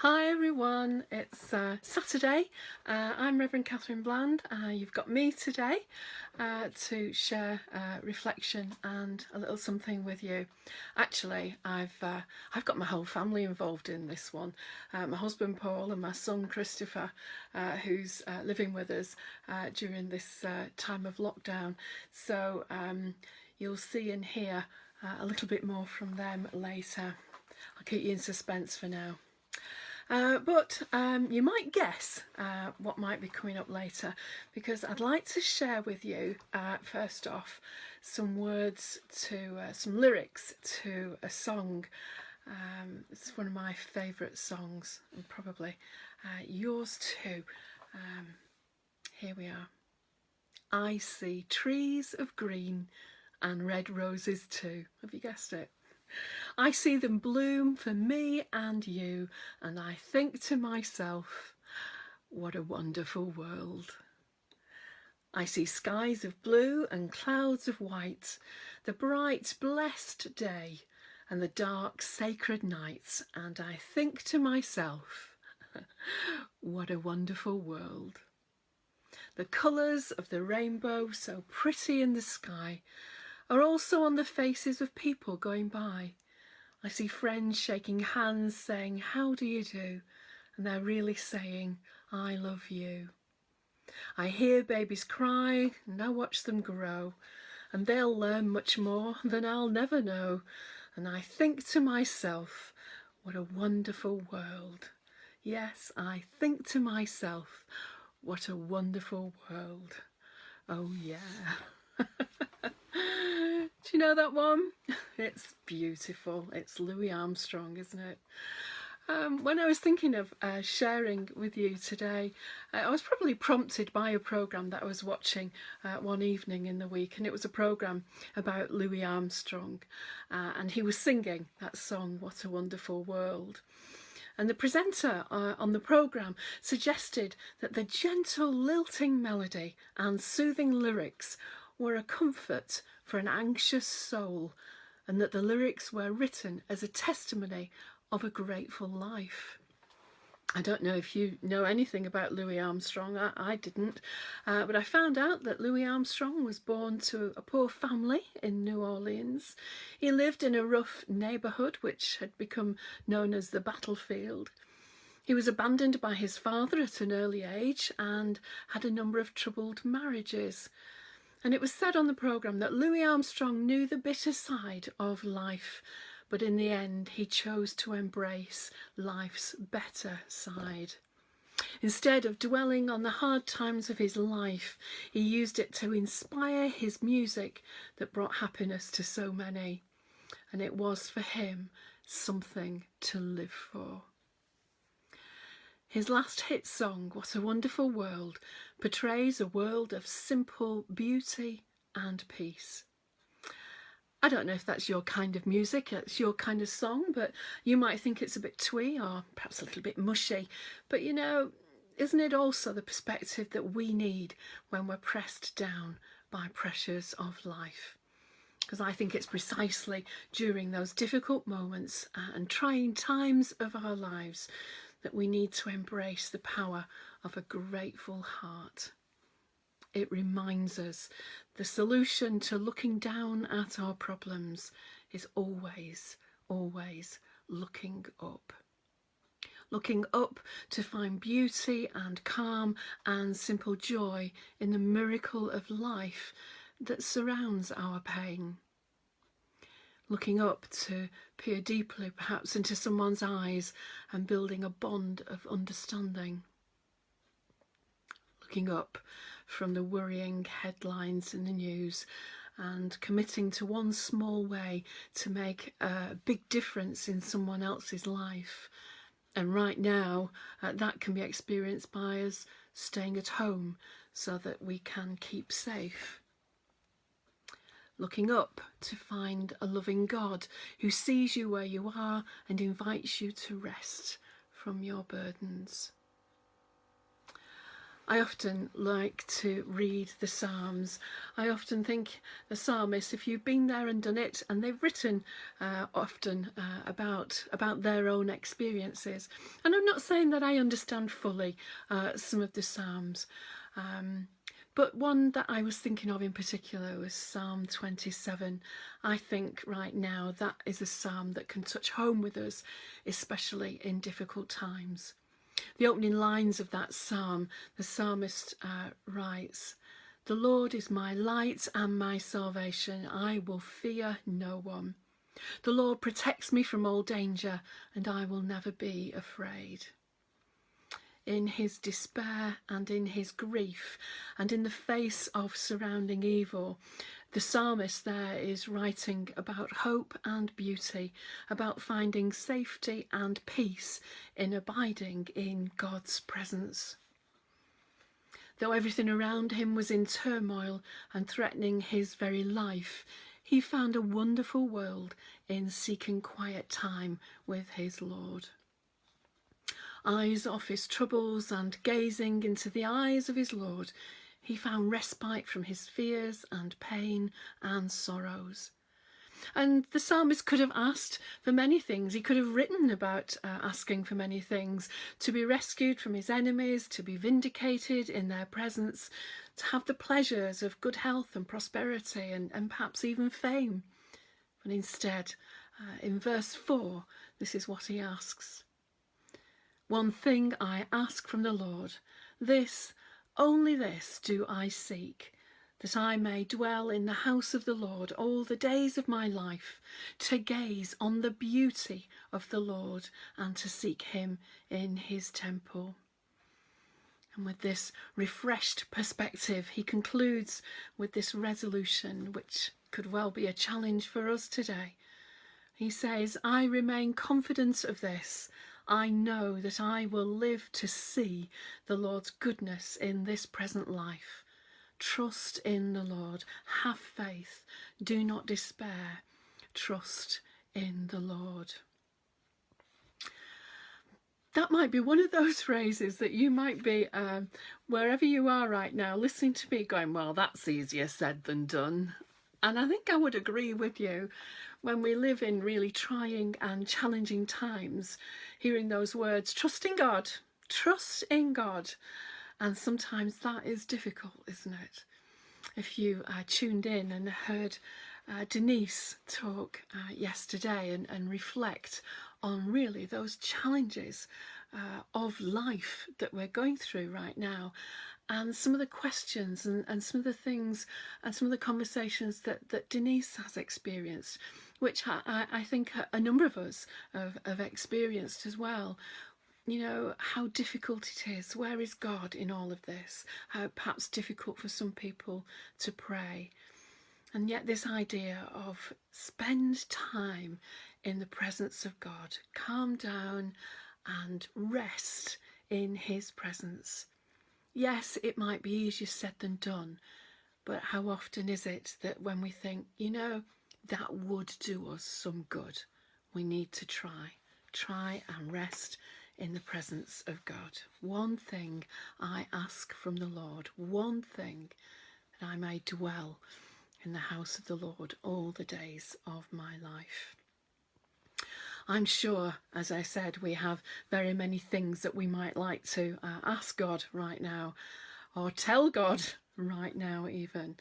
Hi everyone, it's Saturday. I'm Reverend Katherine Bland. You've got me today to share reflection and a little something with you. Actually, I've got my whole family involved in this one. My husband Paul and my son Christopher, who's living with us during this time of lockdown. So you'll see and hear a little bit more from them later. I'll keep you in suspense for now. But you might guess what might be coming up later, because I'd like to share with you, first off, some words to, some lyrics to a song. It's one of my favourite songs, and probably yours too. Here we are. I see trees of green and red roses too. Have you guessed it? I see them bloom for me and you, and I think to myself, what a wonderful world. I see skies of blue and clouds of white, the bright, blessed day and the dark, sacred nights, and I think to myself, what a wonderful world. The colours of the rainbow, so pretty in the sky, are also on the faces of people going by. I see friends shaking hands saying, how do you do? And they're really saying, I love you. I hear babies cry and I watch them grow, and they'll learn much more than I'll never know. And I think to myself, what a wonderful world. Yes, I think to myself, what a wonderful world. Oh yeah. Do you know that one? It's beautiful. It's Louis Armstrong, isn't it? When I was thinking of sharing with you today, I was probably prompted by a programme that I was watching one evening in the week, and it was a programme about Louis Armstrong, and he was singing that song, What a Wonderful World. And the presenter on the programme suggested that the gentle lilting melody and soothing lyrics were a comfort for an anxious soul, and that the lyrics were written as a testimony of a grateful life. I don't know if you know anything about Louis Armstrong. I didn't, but I found out that Louis Armstrong was born to a poor family in New Orleans. He lived in a rough neighbourhood which had become known as the battlefield. He was abandoned by his father at an early age and had a number of troubled marriages. And it was said on the programme that Louis Armstrong knew the bitter side of life, but in the end he chose to embrace life's better side. Instead of dwelling on the hard times of his life, he used it to inspire his music that brought happiness to so many. And it was for him something to live for. His last hit song, What a Wonderful World, portrays a world of simple beauty and peace. I don't know if that's your kind of music, it's your kind of song, but you might think it's a bit twee or perhaps a little bit mushy. But you know, isn't it also the perspective that we need when we're pressed down by pressures of life? Because I think it's precisely during those difficult moments and trying times of our lives that we need to embrace the power of a grateful heart. It reminds us the solution to looking down at our problems is always, always looking up. Looking up to find beauty and calm and simple joy in the miracle of life that surrounds our pain. Looking up to peer deeply perhaps into someone's eyes and building a bond of understanding. Looking up from the worrying headlines in the news and committing to one small way to make a big difference in someone else's life. And right now that can be experienced by us staying at home so that we can keep safe. Looking up to find a loving God who sees you where you are and invites you to rest from your burdens. I often like to read the Psalms. I often think the psalmists, if you've been there and done it, and they've written often about their own experiences. And I'm not saying that I understand fully some of the Psalms, but one that I was thinking of in particular was Psalm 27. I think right now that is a psalm that can touch home with us, especially in difficult times. The opening lines of that psalm, the psalmist writes, "The Lord is my light and my salvation. I will fear no one. The Lord protects me from all danger, and I will never be afraid." In his despair and in his grief and in the face of surrounding evil, the psalmist there is writing about hope and beauty, about finding safety and peace in abiding in God's presence. Though everything around him was in turmoil and threatening his very life, he found a wonderful world in seeking quiet time with his Lord. Eyes off his troubles and gazing into the eyes of his Lord, he found respite from his fears and pain and sorrows. And the psalmist could have asked for many things. He could have written about asking for many things: to be rescued from his enemies, to be vindicated in their presence, to have the pleasures of good health and prosperity and perhaps even fame. But instead, in verse 4, this is what he asks. "One thing I ask from the Lord, this, only this do I seek, that I may dwell in the house of the Lord all the days of my life, to gaze on the beauty of the Lord and to seek him in his temple." And with this refreshed perspective, he concludes with this resolution, which could well be a challenge for us today. He says, "I remain confident of this. I know that I will live to see the Lord's goodness in this present life. Trust in the Lord. Have faith. Do not despair. Trust in the Lord." That might be one of those phrases that you might be, wherever you are right now, listening to me going, well, that's easier said than done. And I think I would agree with you. When we live in really trying and challenging times, hearing those words, trust in God, trust in God. And sometimes that is difficult, isn't it? If you tuned in and heard Denise talk yesterday and reflect on really those challenges of life that we're going through right now, and some of the questions and some of the things and some of the conversations that Denise has experienced, which I think a number of us have experienced as well. You know, how difficult it is. Where is God in all of this? How perhaps difficult for some people to pray. And yet this idea of spend time in the presence of God, calm down and rest in his presence. Yes, it might be easier said than done, but how often is it that when we think, you know, that would do us some good, we need to try and rest in the presence of God. One thing I ask from the Lord, one thing, that I may dwell in the house of the Lord all the days of my life. I'm sure, as I said, we have very many things that we might like to ask God right now, or tell God right now even.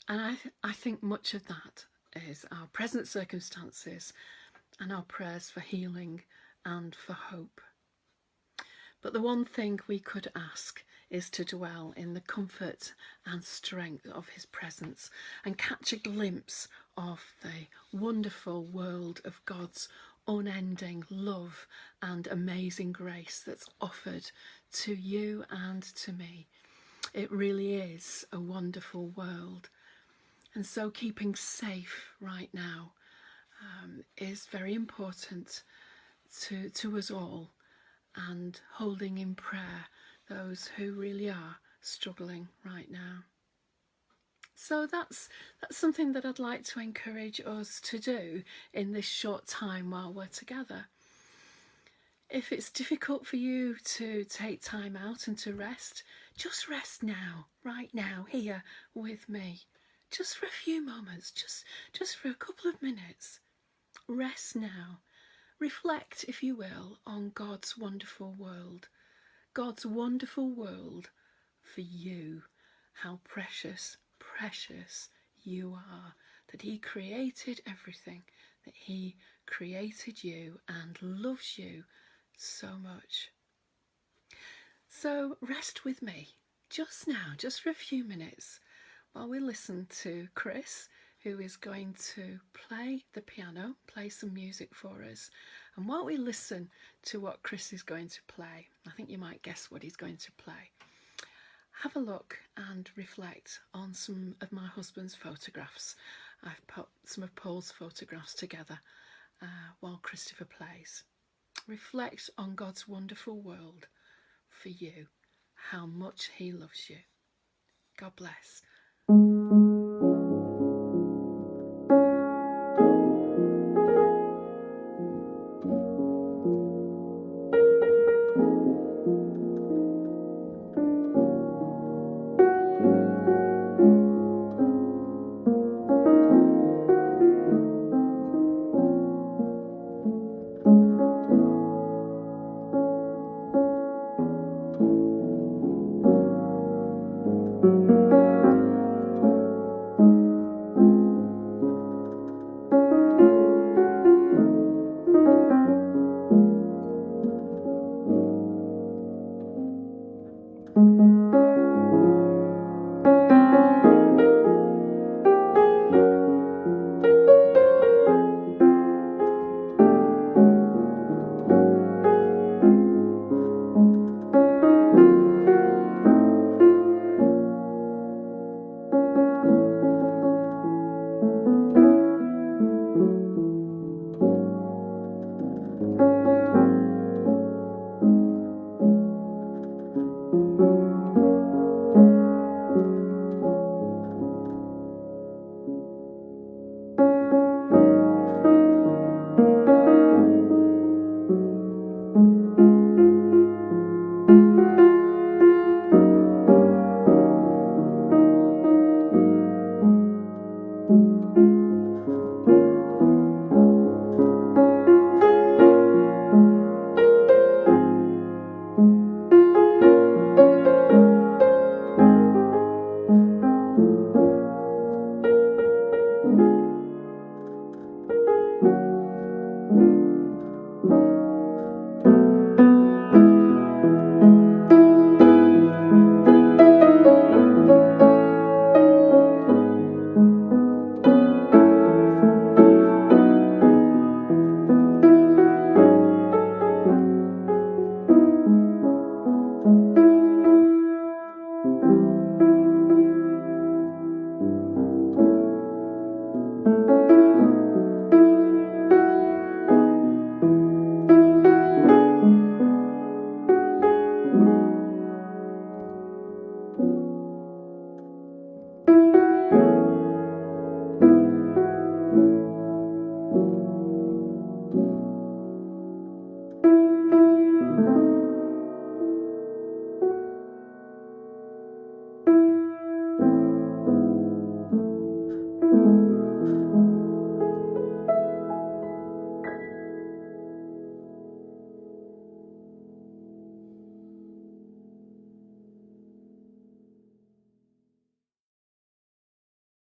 And I think much of that is our present circumstances and our prayers for healing and for hope. But the one thing we could ask is to dwell in the comfort and strength of his presence and catch a glimpse of the wonderful world of God's unending love and amazing grace that's offered to you and to me. It really is a wonderful world. And so keeping safe right now is very important to us all, and holding in prayer those who really are struggling right now. So that's something that I'd like to encourage us to do in this short time while we're together. If it's difficult for you to take time out and to rest, just rest now, right now, here with me. Just for a few moments, just for a couple of minutes. Rest now. Reflect, if you will, on God's wonderful world. God's wonderful world for you. How precious, precious you are. That He created everything. That He created you and loves you so much. So rest with me just now, just for a few minutes, while we listen to Chris, who is going to play the piano, play some music for us. And while we listen to what Chris is going to play, I think you might guess what he's going to play. Have a look and reflect on some of my husband's photographs. I've put some of Paul's photographs together while Christopher plays. Reflect on God's wonderful world for you, how much He loves you. God bless.